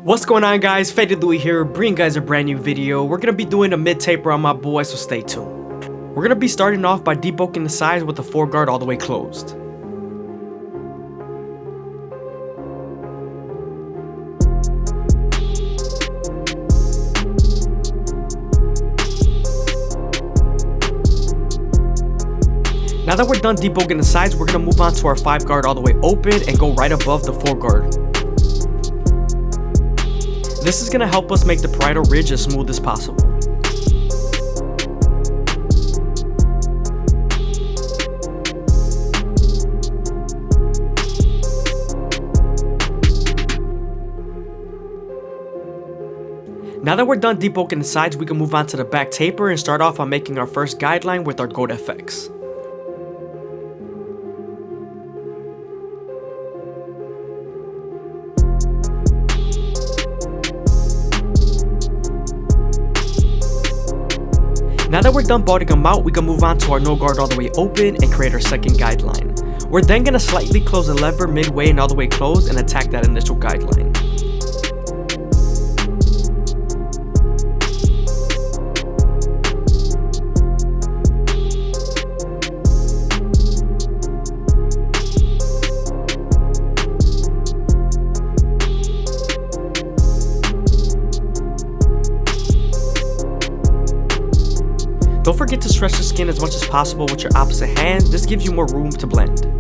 What's going on, guys? FadeitLuie here, bringing guys a brand new video. We're gonna be doing a mid taper on my boy, so stay tuned. We're gonna be starting off by debulking the sides with the foreguard all the way closed. Now that we're done debulking the sides, we're gonna move on to our 5 guard all the way open and go right above the foreguard. This is gonna help us make the parietal ridge as smooth as possible. Now that we're done debulking the sides, we can move on to the back taper and start off on making our first guideline with our Goat FX. Now that we're done balding them out, we can move on to our no guard all the way open and create our second guideline. We're then going to slightly close the lever midway and all the way closed and attack that initial guideline. Don't forget to stretch the skin as much as possible with your opposite hand. This gives you more room to blend.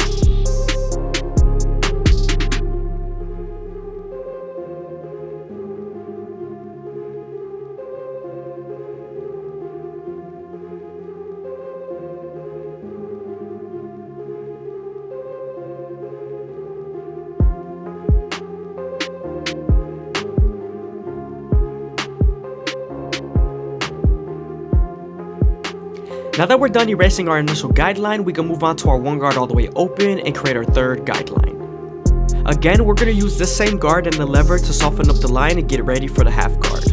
Now that we're done erasing our initial guideline, we can move on to our 1 guard all the way open and create our third guideline. Again, we're going to use this same guard and the lever to soften up the line and get ready for the half guard.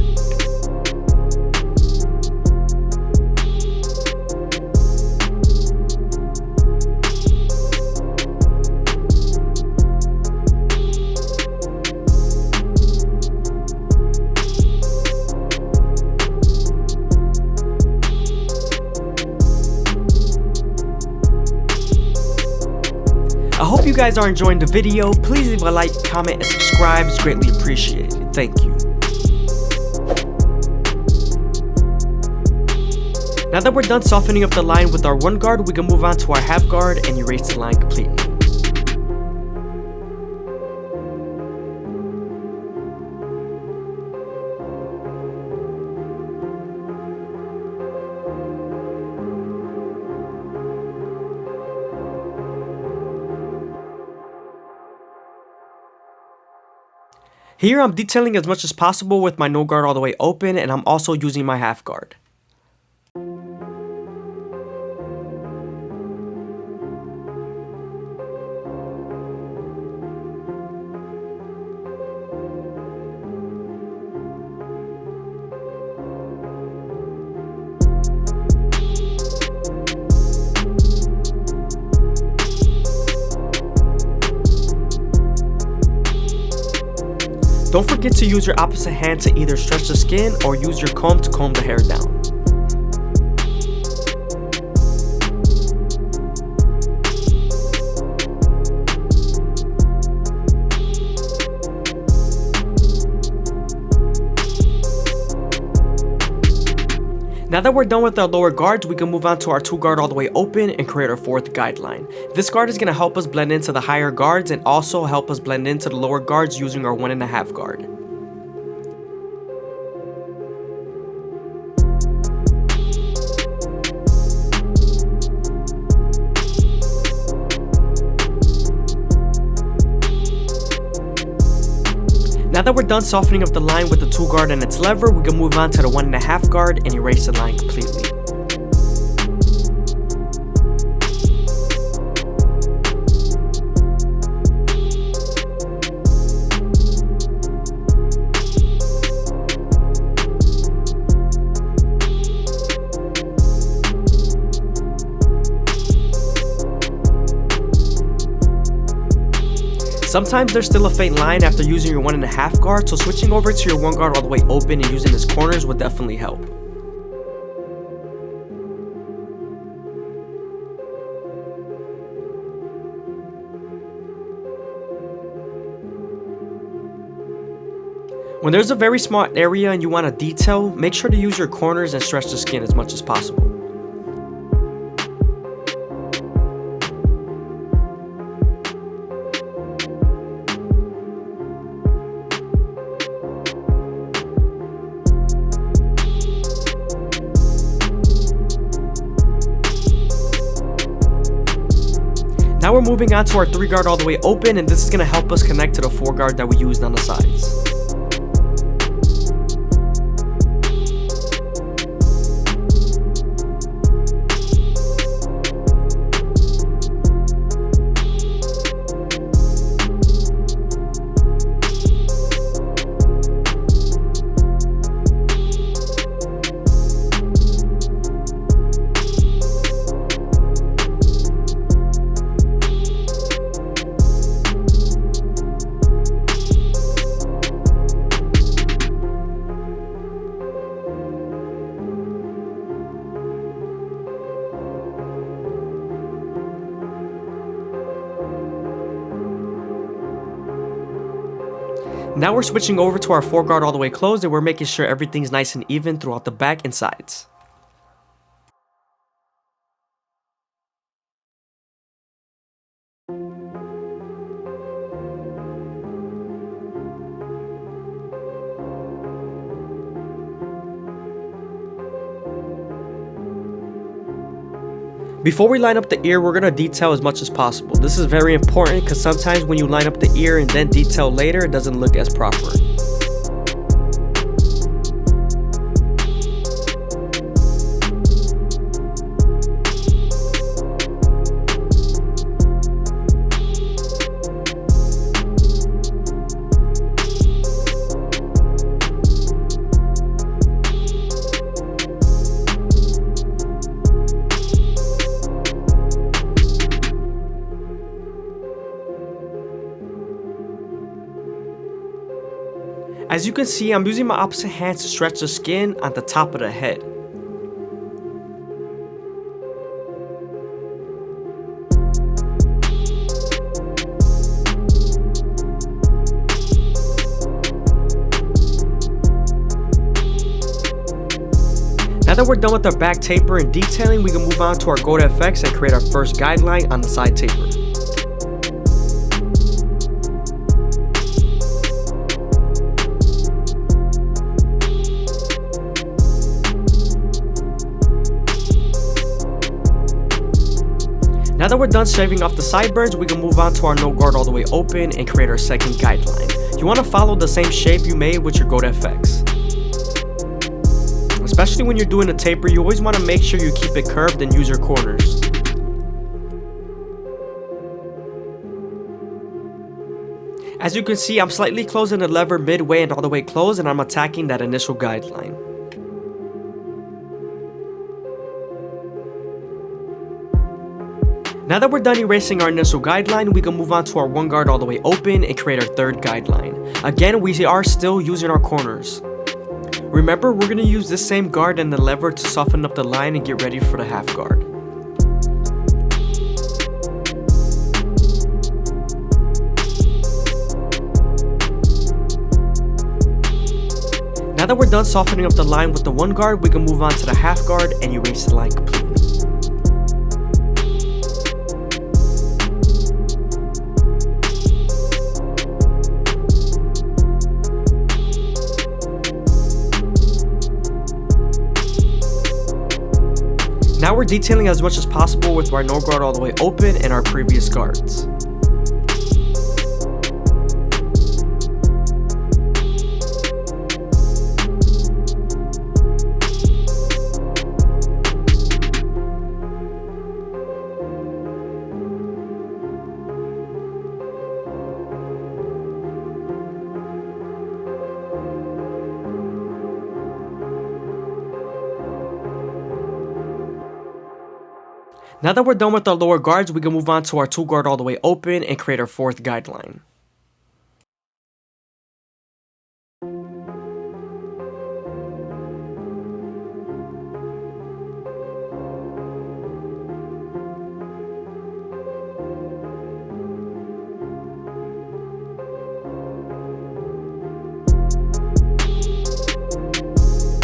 I hope you guys are enjoying the video. Please leave a like, comment, and subscribe. It's greatly appreciated. Thank you. Now that we're done softening up the line with our 1 guard, we can move on to our half guard and erase the line completely. Here I'm detailing as much as possible with my no guard all the way open, and I'm also using my half guard. Don't forget to use your opposite hand to either stretch the skin or use your comb to comb the hair down. Now that we're done with our lower guards, we can move on to our 2 guard all the way open and create our 4th guideline. This guard is going to help us blend into the higher guards and also help us blend into the lower guards using our 1.5 guard. Now that we're done softening up the line with the 2 guard and its lever, we can move on to the 1.5 guard and erase the line completely. Sometimes there's still a faint line after using your 1.5 guard, so switching over to your 1 guard all the way open and using its corners would definitely help. When there's a very small area and you want a detail, make sure to use your corners and stretch the skin as much as possible. Now we're moving on to our 3 guard all the way open, and this is going to help us connect to the 4 guard that we used on the sides. Now we're switching over to our 4 guard all the way closed, and we're making sure everything's nice and even throughout the back and sides. Before we line up the ear, we're going to detail as much as possible. This is very important because sometimes when you line up the ear and then detail later, it doesn't look as proper. As you can see, I'm using my opposite hand to stretch the skin on the top of the head. Now that we're done with our back taper and detailing, we can move on to our gold FX and create our first guideline on the side taper. Now that we're done shaving off the sideburns, we can move on to our no guard all the way open and create our second guideline. You want to follow the same shape you made with your gold FX. Especially when you're doing a taper, you always want to make sure you keep it curved and use your corners. As you can see, I'm slightly closing the lever midway and all the way closed, and I'm attacking that initial guideline. Now that we're done erasing our initial guideline, we can move on to our 1 guard all the way open and create our third guideline. Again, we are still using our corners. Remember, we're going to use this same guard and the lever to soften up the line and get ready for the half guard. Now that we're done softening up the line with the 1 guard, we can move on to the half guard and erase the line completely. Now we're detailing as much as possible with our no guard all the way open and our previous guards. Now that we're done with our lower guards, we can move on to our 2 guard all the way open and create our fourth guideline.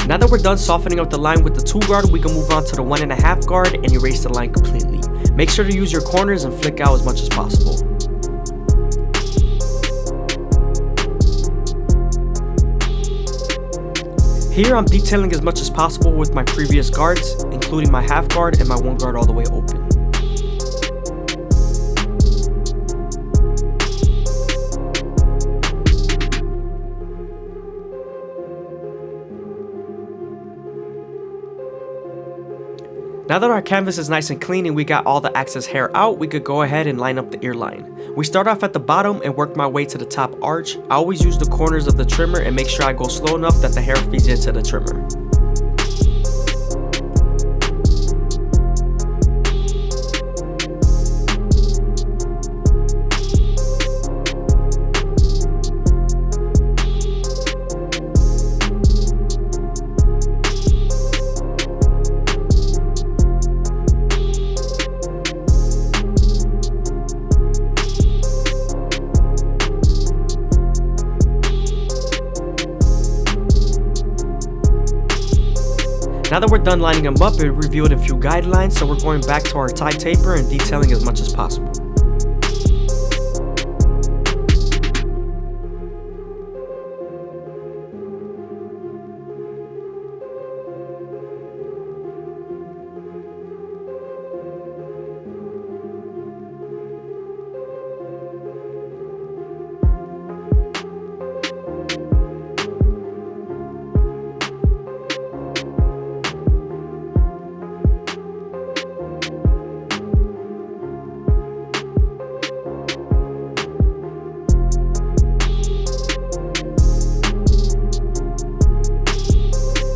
Now that we're done softening up the line with the 2 guard, we can move on to the 1.5 guard and erase the line completely. Make sure to use your corners and flick out as much as possible. Here I'm detailing as much as possible with my previous guards, including my half guard and my 1 guard all the way open. Now that our canvas is nice and clean and we got all the excess hair out, we could go ahead and line up the ear line. We start off at the bottom and work my way to the top arch. I always use the corners of the trimmer and make sure I go slow enough that the hair feeds into the trimmer. Now that we're done lining them up, it revealed a few guidelines, so we're going back to our tie taper and detailing as much as possible.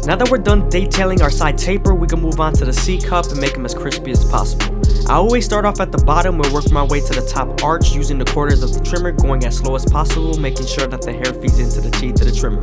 Now that we're done detailing our side taper, we can move on to the C cup and make them as crispy as possible. I always start off at the bottom and work my way to the top arch using the corners of the trimmer, going as slow as possible, making sure that the hair feeds into the teeth of the trimmer.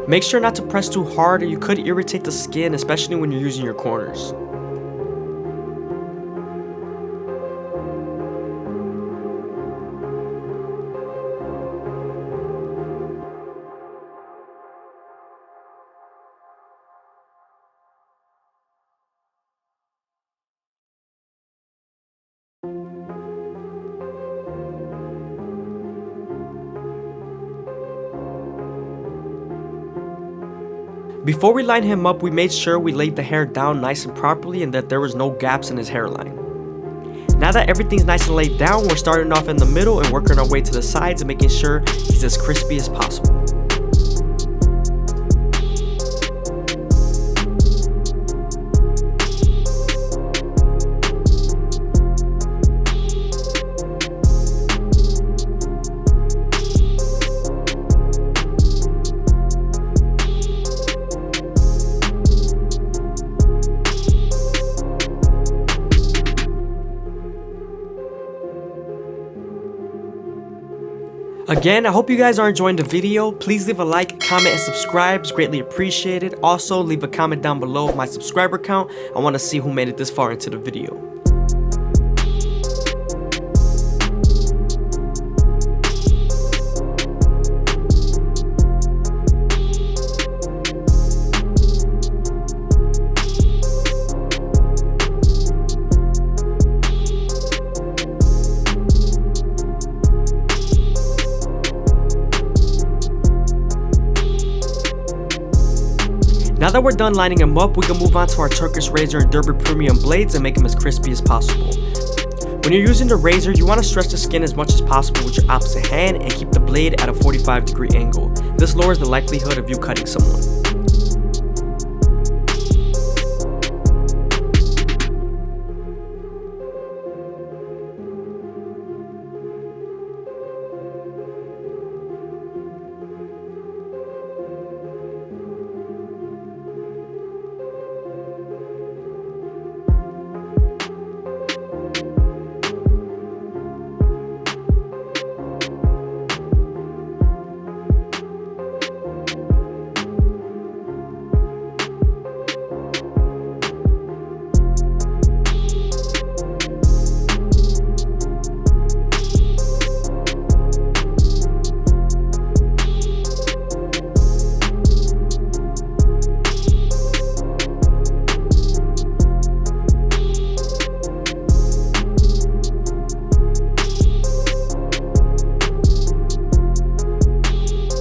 Make sure not to press too hard or you could irritate the skin, especially when you're using your corners. Before we line him up, we made sure we laid the hair down nice and properly and that there was no gaps in his hairline. Now that everything's nice and laid down, we're starting off in the middle and working our way to the sides and making sure he's as crispy as possible. Again, I hope you guys are enjoying the video. Please leave a like, comment, and subscribe. It's greatly appreciated. Also, leave a comment down below with my subscriber count. I want to see who made it this far into the video. Now that we're done lining them up, we can move on to our Turkish razor and Derby premium blades and make them as crispy as possible. When you're using the razor, you want to stretch the skin as much as possible with your opposite hand and keep the blade at a 45-degree angle. This lowers the likelihood of you cutting someone.